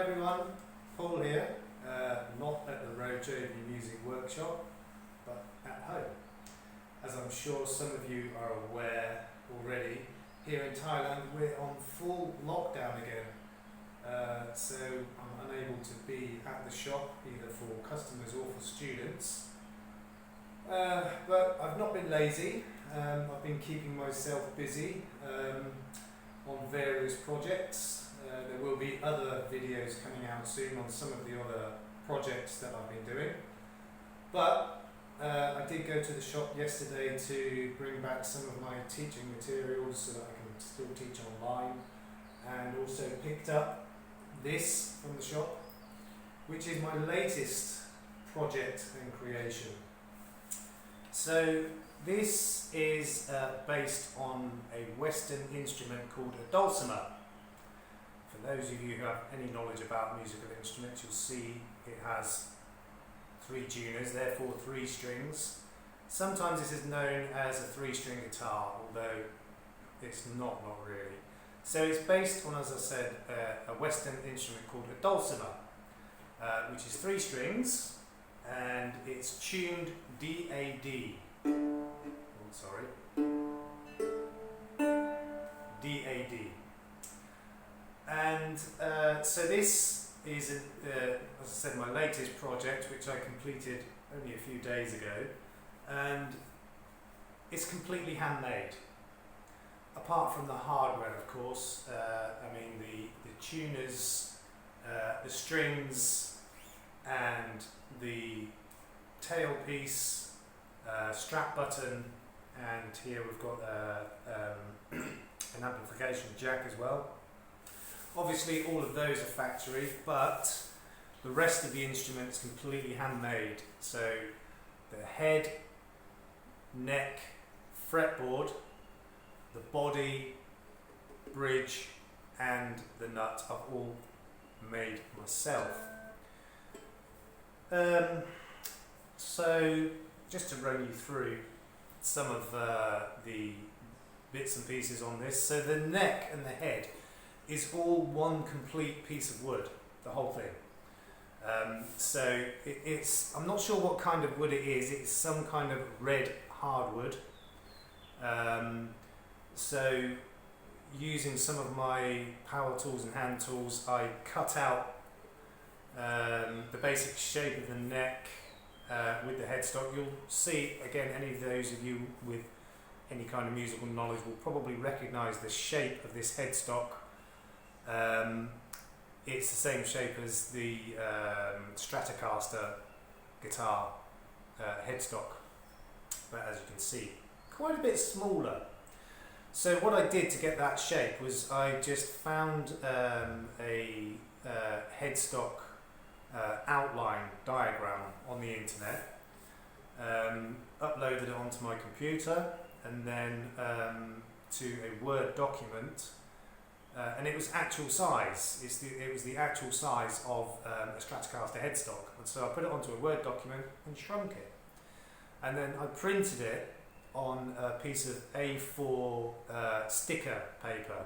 everyone, Paul here, not at the RoJoBe Music Workshop, but at home. As I'm sure some of you are aware already, here in Thailand we're on full lockdown again, so I'm unable to be at the shop either for customers or for students. But I've not been lazy. I've been keeping myself busy on various projects. There will be other videos coming out soon on some of the other projects that I've been doing. But I did go to the shop yesterday to bring back some of my teaching materials so that I can still teach online, and also picked up this from the shop, which is my latest project and creation. So this is based on a Western instrument called a dulcimer. For those of you who have any knowledge about musical instruments, you'll see it has 3 tuners, therefore 3 strings. Sometimes this is known as a 3-string guitar, although it's not really. So it's based on, as I said, a Western instrument called a dulcimer, which is 3 strings, and it's tuned D-A-D. Oh, sorry. D-A-D. And so this is, as I said, my latest project, which I completed only a few days ago, and it's completely handmade. Apart from the hardware, of course. I mean the tuners, the strings, and the tailpiece, strap button, and here we've got an amplification jack as well. Obviously all of those are factory, but the rest of the instrument is completely handmade. So the head, neck, fretboard, the body, bridge, and the nut I've all made myself. So just to run you through some of the bits and pieces on this. So the neck and the head is all one complete piece of wood, the whole thing. So it's, I'm not sure what kind of wood it is. It's some kind of red hardwood. So using some of my power tools and hand tools, I cut out the basic shape of the neck with the headstock. You'll see, again, any of those of you with any kind of musical knowledge will probably recognise the shape of this headstock. It's the same shape as the Stratocaster guitar headstock, but as you can see, quite a bit smaller. So what I did to get that shape was I just found a headstock outline diagram on the internet, uploaded it onto my computer, and then to a Word document, and it was actual size. It was the actual size of a Stratocaster headstock, and so I put it onto a Word document and shrunk it, and then I printed it on a piece of A4 sticker paper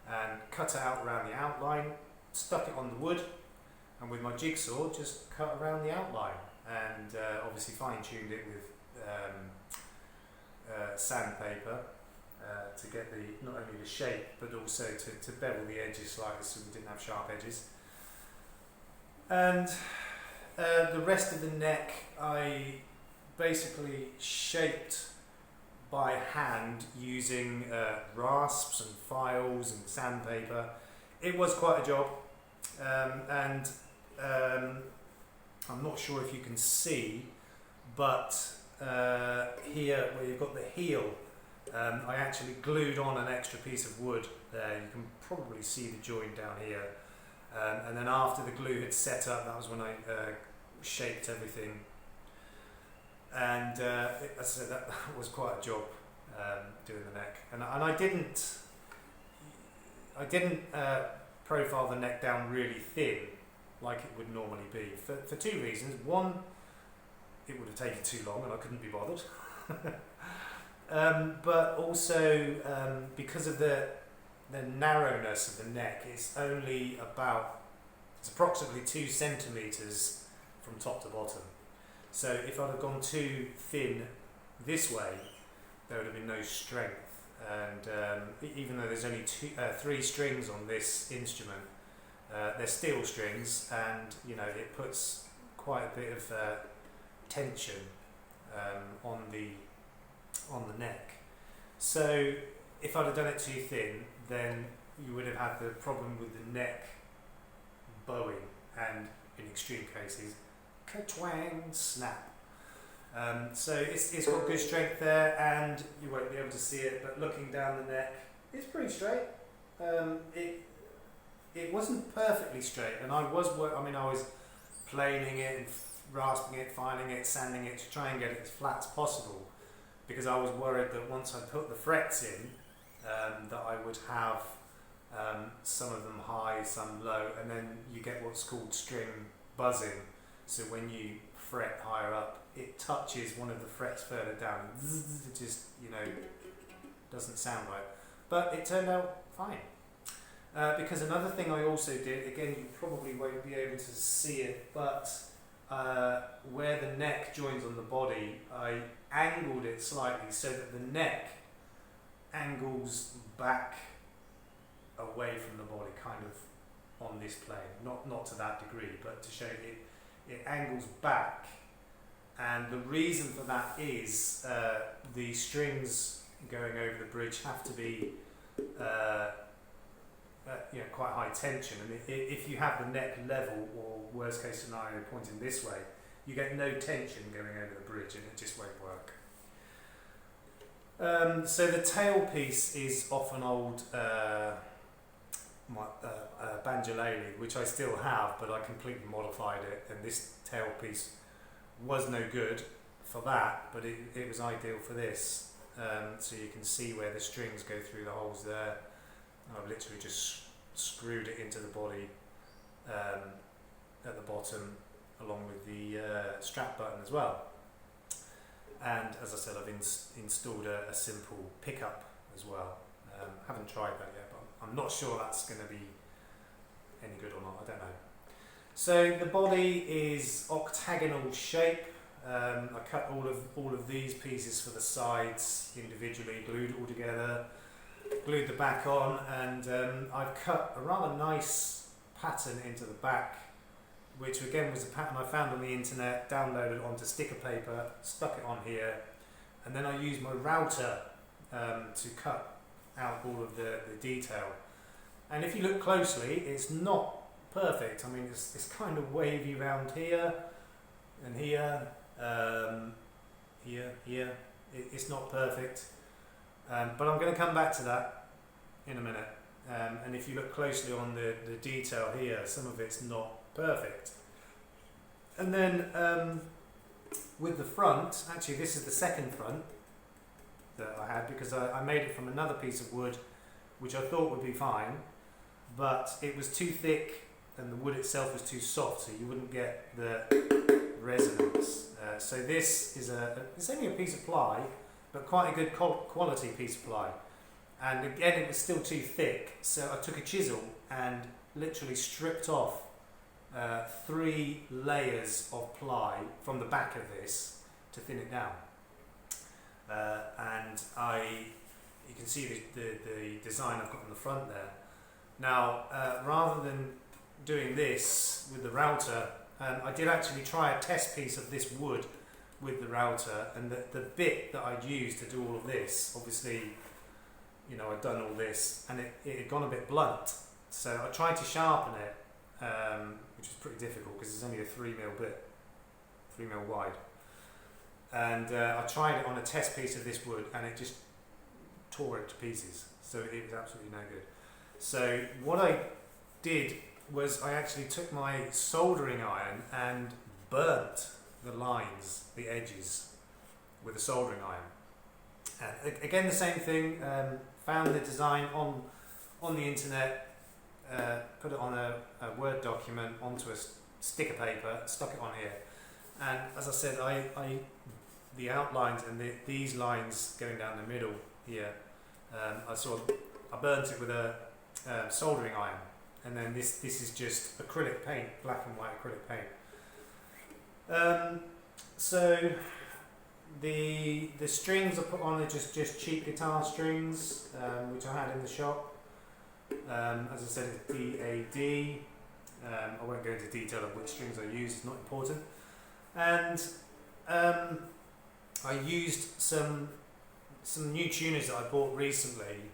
and cut it out around the outline, stuck it on the wood, and with my jigsaw just cut around the outline, and obviously fine-tuned it with sandpaper to get not only the shape but also to bevel the edges slightly so we didn't have sharp edges. And the rest of the neck I basically shaped by hand using rasps and files and sandpaper. It was quite a job, and I'm not sure if you can see, but here where you've got the heel, I actually glued on an extra piece of wood there. You can probably see the joint down here, and then after the glue had set up, that was when I shaped everything. And as I said, that was quite a job doing the neck, and I didn't profile the neck down really thin like it would normally be for 2 reasons. One, it would have taken too long and I couldn't be bothered. But also because of the narrowness of the neck. It's only about It's approximately 2 centimetres from top to bottom. So if I'd have gone too thin this way, there would have been no strength. And even though there's only 3 strings on this instrument, they're steel strings, and it puts quite a bit of tension on the neck. So if I'd have done it too thin, then you would have had the problem with the neck bowing, and in extreme cases, ka-twang, snap. So it's got good strength there, and you won't be able to see it, but looking down the neck, it's pretty straight. It wasn't perfectly straight, and I was planing it and rasping it, filing it, sanding it to try and get it as flat as possible, because I was worried that once I put the frets in, that I would have some of them high, some low, and then you get what's called string buzzing. So when you fret higher up, it touches one of the frets further down. It just, doesn't sound right. But it turned out fine. Because another thing I also did, again, you probably won't be able to see it, but where the neck joins on the body, I angled it slightly so that the neck angles back away from the body, kind of on this plane. Not to that degree, but to show it angles back. And the reason for that is the strings going over the bridge have to be quite high tension, and if you have the neck level, or worst case scenario pointing this way, you get no tension going over the bridge, and it just won't work. So the tailpiece is off an old banjolele, which I still have, but I completely modified it, and this tailpiece was no good for that, but it was ideal for this. So you can see where the strings go through the holes there. I've literally just screwed it into the body at the bottom, along with the strap button as well. And as I said, I've installed a simple pickup as well. Haven't tried that yet, but I'm not sure that's going to be any good or not, I don't know. So the body is octagonal shape. I cut all of these pieces for the sides individually, glued it all together, glued the back on, and I've cut a rather nice pattern into the back, which again was a pattern I found on the internet, downloaded onto sticker paper, stuck it on here, and then I used my router to cut out all of the detail. And if you look closely, it's not perfect. I mean, it's kind of wavy around here and here, here. It's not perfect, but I'm going to come back to that in a minute. And if you look closely on the detail here, some of it's not perfect. And then with the front, actually this is the second front that I had, because I made it from another piece of wood which I thought would be fine, but it was too thick and the wood itself was too soft, so you wouldn't get the resonance. So this is it's only a piece of ply, but quite a good quality piece of ply. And again, it was still too thick, so I took a chisel and literally stripped off 3 layers of ply from the back of this to thin it down. And you can see the design I've got on the front there. Now, rather than doing this with the router, I did actually try a test piece of this wood with the router, and the bit that I'd used to do all of this, obviously, I'd done all this, and it had gone a bit blunt. So I tried to sharpen it, which was pretty difficult because it's only a 3mm bit, 3mm wide. And I tried it on a test piece of this wood, and it just tore it to pieces. So it was absolutely no good. So what I did was I actually took my soldering iron and burnt the lines, the edges, with a soldering iron. Again, the same thing. Found the design on the internet, put it on a Word document onto a sticker paper, stuck it on here, and as I said, the outlines and these lines going down the middle here, I burnt it with a soldering iron, and then this is just acrylic paint, black and white acrylic paint. So the strings I put on are just cheap guitar strings, which I had in the shop. As I said, it's DAD. I won't go into detail of which strings I use, it's not important. And I used some new tuners that I bought recently.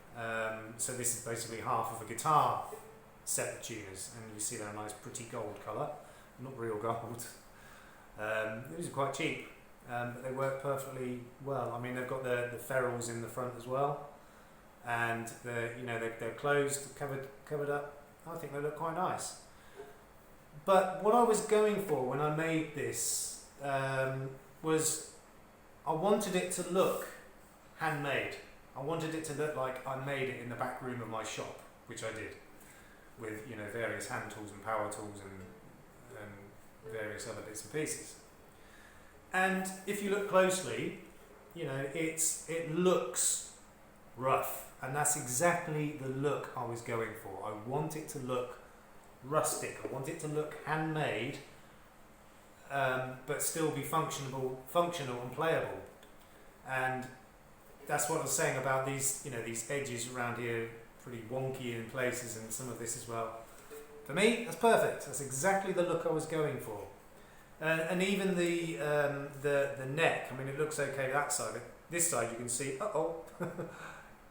So this is basically half of a guitar set of tuners, and you see that nice pretty gold colour, not real gold. These are quite cheap, but they work perfectly well. I mean, they've got the ferrules in the front as well, and they're closed, covered up. I think they look quite nice. But what I was going for when I made this was I wanted it to look handmade. I wanted it to look like I made it in the back room of my shop, which I did, with various hand tools and power tools and various other bits and pieces. And if you look closely, it looks rough, and that's exactly the look I was going for. I want it to look rustic. I want it to look handmade, but still be functional and playable. And that's what I was saying about these edges around here, pretty wonky in places, and some of this as well. For me, that's perfect. That's exactly the look I was going for. And even the neck. I mean, it looks okay that side. This side, you can see.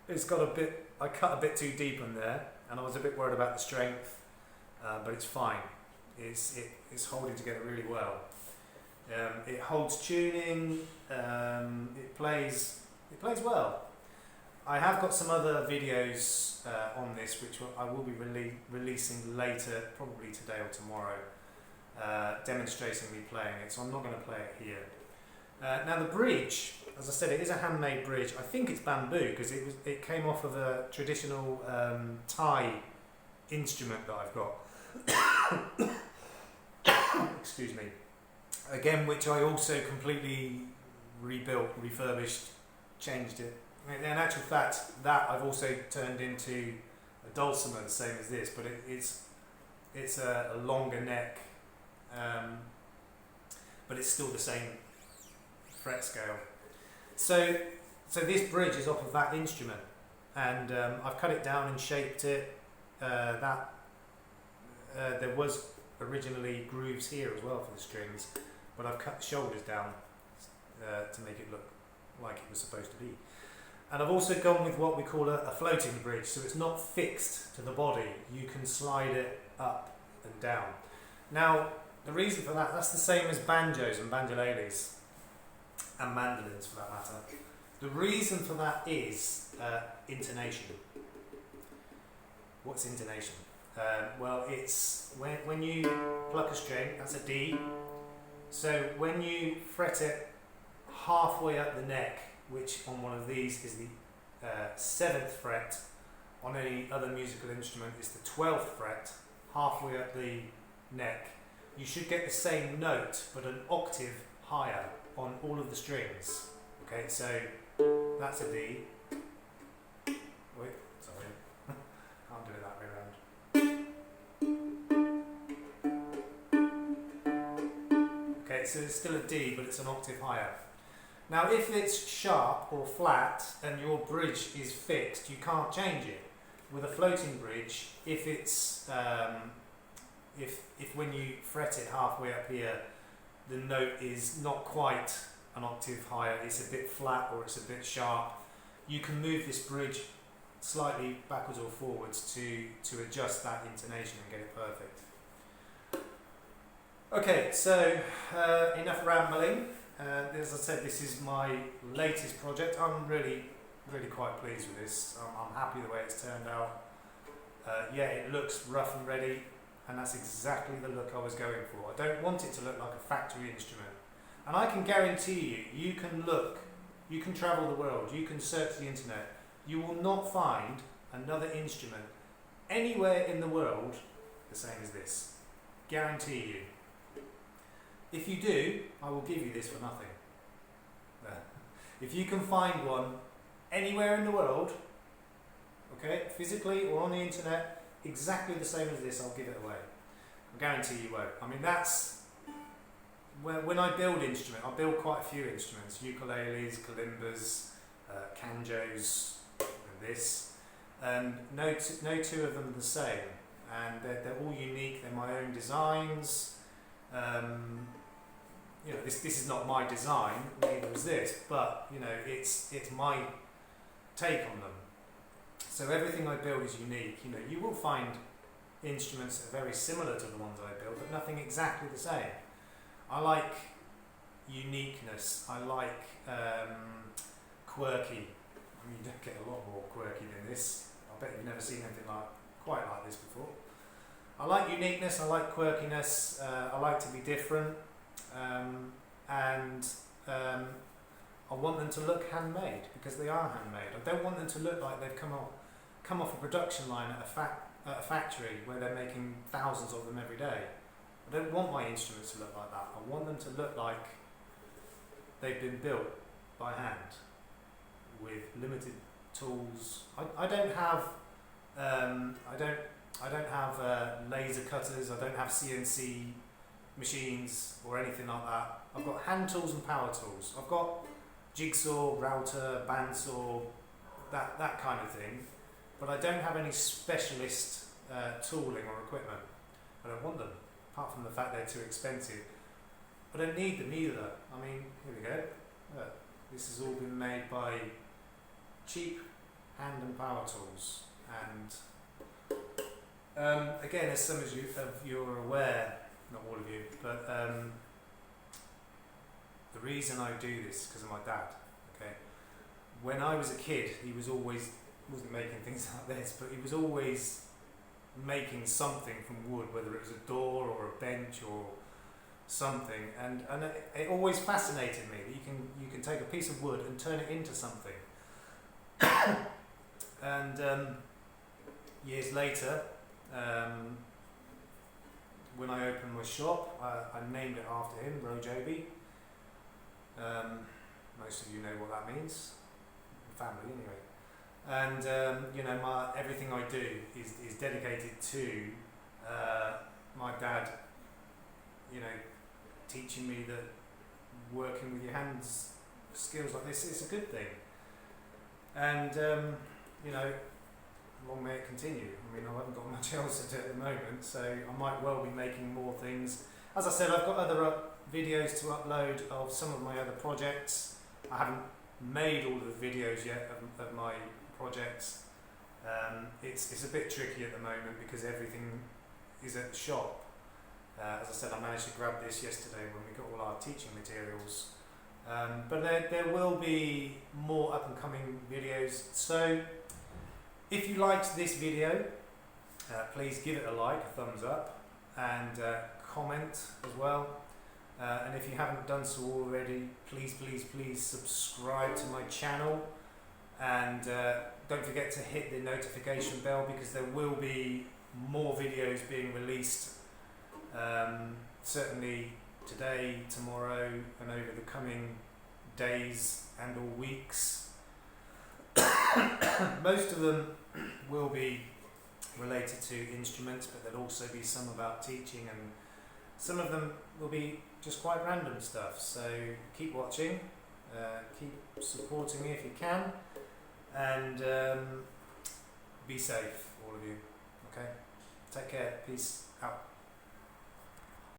It's got a bit. I cut a bit too deep in there, and I was a bit worried about the strength. But it's fine. It's holding together really well. It holds tuning. It plays well. I have got some other videos on this, which I will be releasing later, probably today or tomorrow, demonstrating me playing it. So I'm not going to play it here. Now the bridge, as I said, it is a handmade bridge. I think it's bamboo because it came off of a traditional Thai instrument that I've got. Excuse me. Again, which I also completely rebuilt, refurbished, changed it. In actual fact, that I've also turned into a dulcimer, the same as this, but it's a longer neck, but it's still the same fret scale. So this bridge is off of that instrument, and I've cut it down and shaped it. There was originally grooves here as well for the strings, but I've cut the shoulders down to make it look like it was supposed to be. And I've also gone with what we call a floating bridge, so it's not fixed to the body. You can slide it up and down. Now, the reason for that's the same as banjos and banjoleles, and mandolins for that matter. The reason for that is intonation. What's intonation? Well, it's when you pluck a string, that's a D. So when you fret it halfway up the neck, which on one of these is the 7th fret, on any other musical instrument is the 12th fret, halfway up the neck, you should get the same note but an octave higher on all of the strings. Okay, so that's a D. Wait, sorry, can't do it that way around. Okay, so it's still a D, but it's an octave higher. Now, if it's sharp or flat and your bridge is fixed, you can't change it. With a floating bridge, if it's if when you fret it halfway up here, the note is not quite an octave higher, it's a bit flat or it's a bit sharp, you can move this bridge slightly backwards or forwards to adjust that intonation and get it perfect. Okay, so enough rambling. As I said, this is my latest project. I'm really quite pleased with this. I'm happy the way it's turned out. Yeah, it looks rough and ready, and that's exactly the look I was going for. I don't want it to look like a factory instrument. And I can guarantee you can travel the world, you can search the internet, you will not find another instrument anywhere in the world the same as this. Guarantee you. If you do, I will give you this for nothing. If you can find one anywhere in the world, okay, physically or on the internet, exactly the same as this, I'll give it away. I guarantee you won't. I mean, that's when I build instruments. I build quite a few instruments: ukuleles, kalimbas, canjos, and this. And no two of them are the same, and they're all unique. They're my own designs. You know, this is not my design, neither is this, but you know, it's my take on them. So everything I build is unique. You know, you will find instruments that are very similar to the ones I build, but nothing exactly the same. I like uniqueness. I like quirky. I mean, you don't get a lot more quirky than this. I bet you've never seen anything quite like this before. I like uniqueness. I like quirkiness. I like to be different. And I want them to look handmade, because they are handmade. I don't want them to look like they've come off a production line at a factory where they're making thousands of them every day. I don't want my instruments to look like that. I want them to look like they've been built by hand with limited tools. I don't have laser cutters. I don't have CNC machines or anything like that. I've got hand tools and power tools. I've got jigsaw, router, bandsaw, that kind of thing, but I don't have any specialist tooling or equipment. I don't want them, apart from the fact they're too expensive. I don't need them either. I mean, here we go. Look, this has all been made by cheap hand and power tools. And again, as some of you are aware, not all of you, but the reason I do this is because of my dad. Okay, when I was a kid, he wasn't making things like this, but he was always making something from wood, whether it was a door or a bench or something, and it always fascinated me that you can take a piece of wood and turn it into something. And years later, when I opened my shop, I named it after him, RoJoBe. Most of you know what that means, family anyway. And you know, everything I do is dedicated to my dad. You know, teaching me that working with your hands, skills like this, is a good thing. And you know, long may it continue. I mean, I haven't got much else to do at the moment, so I might well be making more things. As I said, I've got other videos to upload of some of my other projects. I haven't made all of the videos yet of my projects. It's a bit tricky at the moment because everything is at the shop. As I said, I managed to grab this yesterday when we got all our teaching materials. But there will be more up and coming videos. So if you liked this video, please give it a like, a thumbs up, and comment as well. And if you haven't done so already, please subscribe to my channel, and don't forget to hit the notification bell, because there will be more videos being released, certainly today, tomorrow, and over the coming days and or weeks. Most of them will be related to instruments, but there'll also be some about teaching, and some of them will be just quite random stuff. So keep watching, keep supporting me if you can, and be safe, all of you. Okay, take care, peace out.